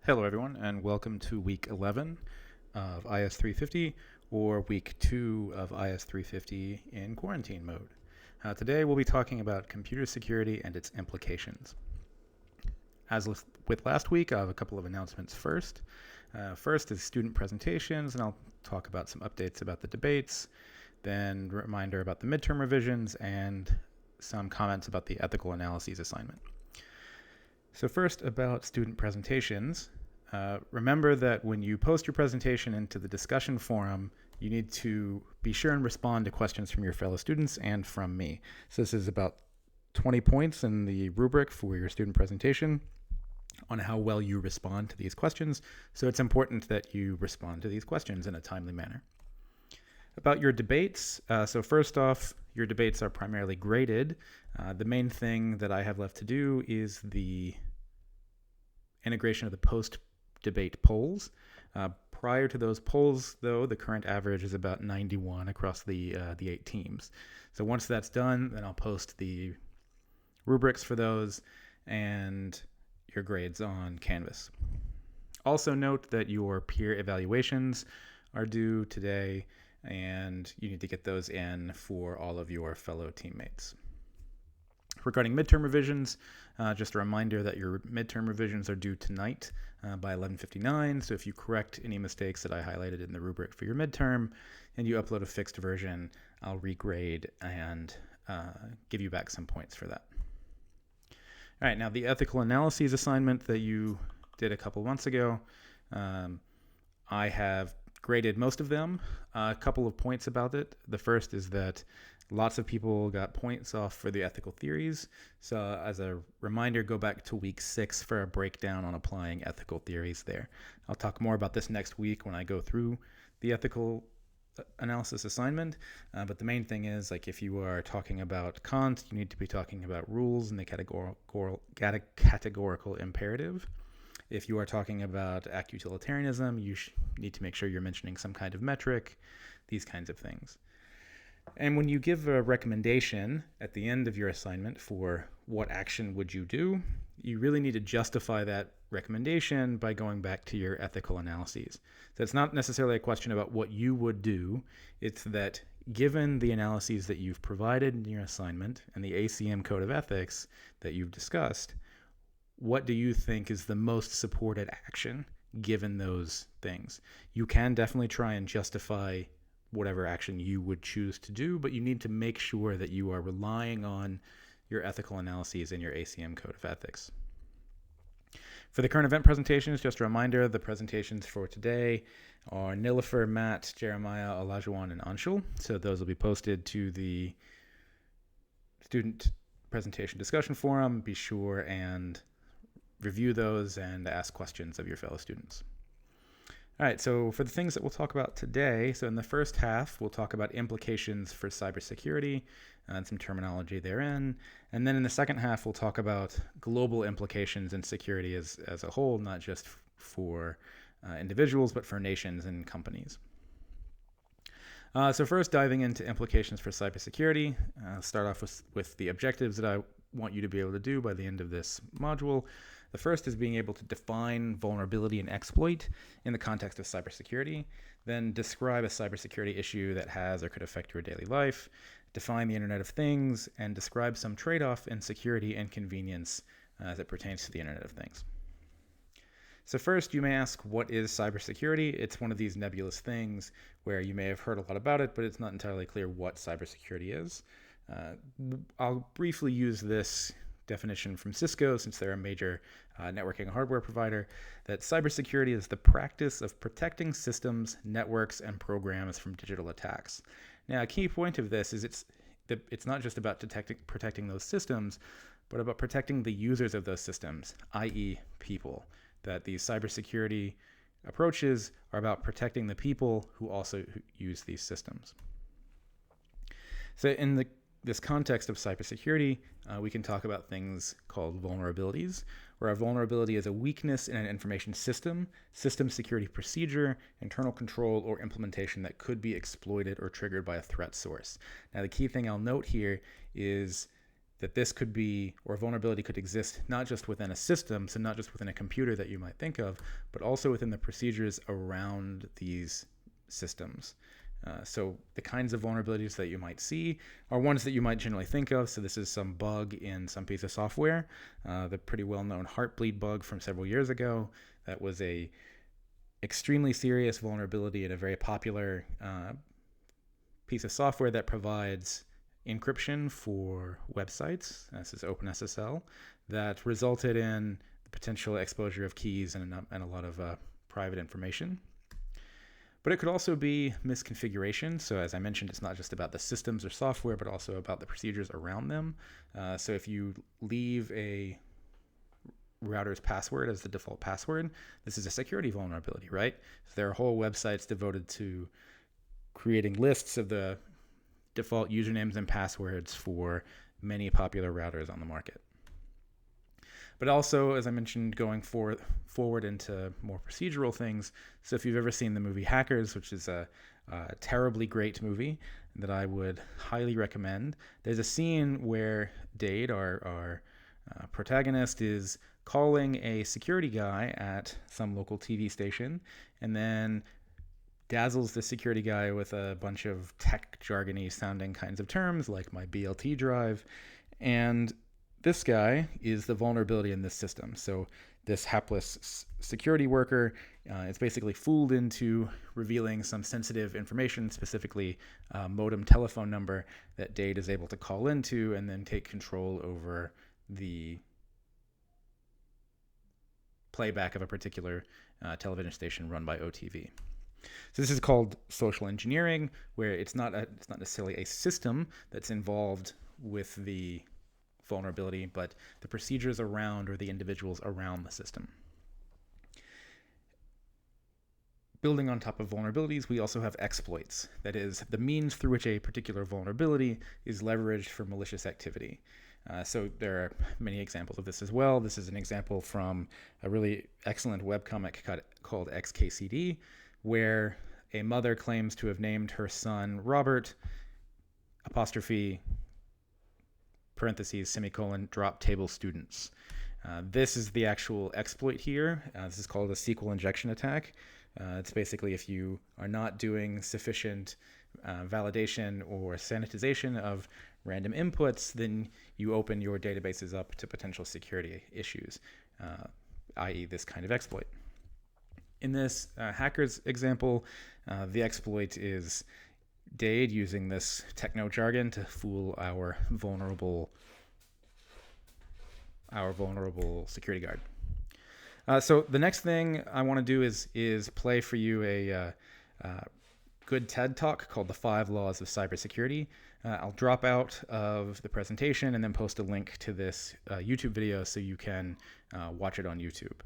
Hello, everyone, and welcome to week 11 of IS350, or week 2 of IS350 in quarantine mode. Today, we'll be talking about computer security and its implications. As with last week, I have a couple of announcements first. First is student presentations, and I'll talk about some updates about the debates, then a reminder about the midterm revisions, and some comments about the ethical analyses assignment. So first, about student presentations. Remember that when you post your presentation into the discussion forum, you need to be sure and respond to questions from your fellow students and from me. So this is about 20 points in the rubric for your student presentation on how well you respond to these questions. So it's important that you respond to these questions in a timely manner. About your debates, so first off, your debates are primarily graded. The main thing that I have left to do is the integration of the post-debate polls. Prior to those polls, though, the current average is about 91 across the 8 teams. So once that's done, then I'll post the rubrics for those and your grades on Canvas. Also note that your peer evaluations are due today, and you need to get those in for all of your fellow teammates. Regarding midterm revisions, just a reminder that your midterm revisions are due tonight by 11:59. So if you correct any mistakes that I highlighted in the rubric for your midterm and you upload a fixed version, I'll regrade and give you back some points for that. All right, now the ethical analyses assignment that you did a couple months ago, I have graded most of them. A couple of points about it. The first is that lots of people got points off for the ethical theories. So as a reminder, go back to week 6 for a breakdown on applying ethical theories there. I'll talk more about this next week when I go through the ethical analysis assignment. But the main thing is, like, if you are talking about Kant, you need to be talking about rules and the categorical imperative. If you are talking about act utilitarianism, you need to make sure you're mentioning some kind of metric, these kinds of things. And when you give a recommendation at the end of your assignment for what action would you do, you really need to justify that recommendation by going back to your ethical analyses. So it's not necessarily a question about what you would do. It's that given the analyses that you've provided in your assignment and the ACM Code of Ethics that you've discussed, what do you think is the most supported action given those things? You can definitely try and justify whatever action you would choose to do, but you need to make sure that you are relying on your ethical analyses in your ACM Code of Ethics. For the current event presentations, just a reminder, the presentations for today are Nilofer, Matt, Jeremiah, Olajuwon, and Anshul. So those will be posted to the student presentation discussion forum. Be sure and review those and ask questions of your fellow students. All right, so for the things that we'll talk about today, so in the first half, we'll talk about implications for cybersecurity and some terminology therein. And then in the second half, we'll talk about global implications in security as a whole, not just for individuals, but for nations and companies. So first, diving into implications for cybersecurity, I'll start off with the objectives that I want you to be able to do by the end of this module. The first is being able to define vulnerability and exploit in the context of cybersecurity, then describe a cybersecurity issue that has or could affect your daily life, define the Internet of Things, and describe some trade-off in security and convenience as it pertains to the Internet of Things. So first, you may ask, what is cybersecurity? It's one of these nebulous things where you may have heard a lot about it, but it's not entirely clear what cybersecurity is. I'll briefly use this definition from Cisco, since they're a major networking hardware provider, that cybersecurity is the practice of protecting systems, networks, and programs from digital attacks. Now, a key point of this is it's not just about protecting those systems, but about protecting the users of those systems, i.e. people. That these cybersecurity approaches are about protecting the people who also use these systems. So in this context of cybersecurity, we can talk about things called vulnerabilities, where a vulnerability is a weakness in an information system, system security procedure, internal control, or implementation that could be exploited or triggered by a threat source. Now, the key thing I'll note here is that this could be, or vulnerability could exist not just within a system, so not just within a computer that you might think of, but also within the procedures around these systems. So the kinds of vulnerabilities that you might see are ones that you might generally think of. So this is some bug in some piece of software, the pretty well-known Heartbleed bug from several years ago. That was a extremely serious vulnerability in a very popular piece of software that provides encryption for websites. This is OpenSSL, that resulted in the potential exposure of keys and a lot of private information. But it could also be misconfiguration. So as I mentioned, it's not just about the systems or software, but also about the procedures around them. So if you leave a router's password as the default password, this is a security vulnerability, right? So there are whole websites devoted to creating lists of the default usernames and passwords for many popular routers on the market. But also, as I mentioned, going forward into more procedural things. So if you've ever seen the movie Hackers, which is a terribly great movie that I would highly recommend, there's a scene where Dade, our protagonist, is calling a security guy at some local TV station, and then dazzles the security guy with a bunch of tech jargony sounding kinds of terms like my BLT drive. And this guy is the vulnerability in this system. So this hapless security worker is basically fooled into revealing some sensitive information, specifically modem telephone number that Dade is able to call into and then take control over the playback of a particular television station run by OTV. So this is called social engineering, where it's not necessarily a system that's involved with the vulnerability, but the procedures around or the individuals around the system. Building on top of vulnerabilities, we also have exploits. That is, the means through which a particular vulnerability is leveraged for malicious activity. So there are many examples of this as well. This is an example from a really excellent webcomic called XKCD, where a mother claims to have named her son Robert, apostrophe, parentheses, semicolon, drop table students. This is the actual exploit here. This is called a SQL injection attack. It's basically if you are not doing sufficient validation or sanitization of random inputs, then you open your databases up to potential security issues, i.e. this kind of exploit. In this hacker's example, the exploit is Dade using this techno jargon to fool our vulnerable security guard. So the next thing I want to do is play for you a good TED Talk called The 5 Laws of Cybersecurity. I'll drop out of the presentation and then post a link to this YouTube video so you can watch it on YouTube.